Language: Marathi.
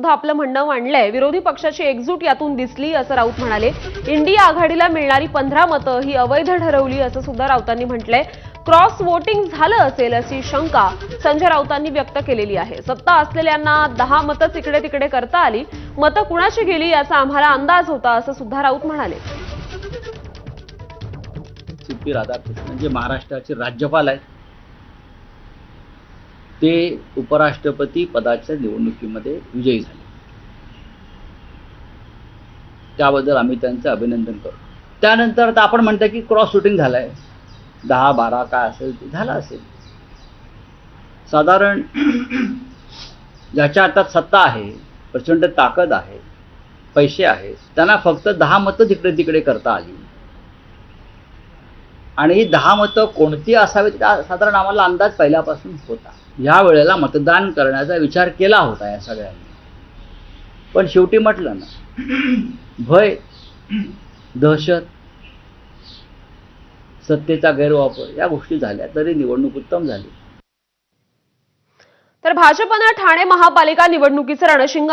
सुद्धा आपलं म्हणणं मांडलंय। विरोधी पक्षाची एकजूट यातून दिसली असं राऊत म्हणाले। इंडिया आघाडीला मिळणारी 15 मतं ही अवैध ठरवली असं सुद्धा राऊतांनी म्हटलंय। क्रॉस वोटिंग झालं असेल अशी शंका संजय राऊतांनी व्यक्त केलेली आहे। सत्ता असलेल्यांना 10 मतच इकडे तिकडे करता आली, मतं कुणाची गेली याचा आम्हाला अंदाज होता असं सुद्धा राऊत म्हणाले। सी.पी. राधाकृष्णन जे महाराष्ट्राचे राज्यपाल आहेत, ते उपराष्ट्रपती पदाच्या निवडणुकीमध्ये विजयी झाले। त्याबद्दल आम्ही त्यांचं अभिनंदन करतो। त्यानंतर आता आपण म्हणतो की क्रॉस वोटिंग झालंय, 10-12 काय असेल ते झालं असेल। साधारण ज्याच्या हातात सत्ता आहे, प्रचंड ताकद आहे, पैसे आहेत, त्यांना फक्त 10 मतं तिकडे तिकडे करता आली आणि 10 मतं कोणती असावीत साधारण आम्हाला अंदाज पहिल्यापासून होता। या वेळेला मतदान करण्याचा विचार केला होता या सगळ्यांनी, पण शेवटी म्हटलं ना, भय, दहशत, सत्तेचा गैरवापर या गोष्टी झाल्या तरी निवडणूक उत्तम झाली। तर भाजपनं ठाणे महापालिका निवडणुकीचं रणशिंग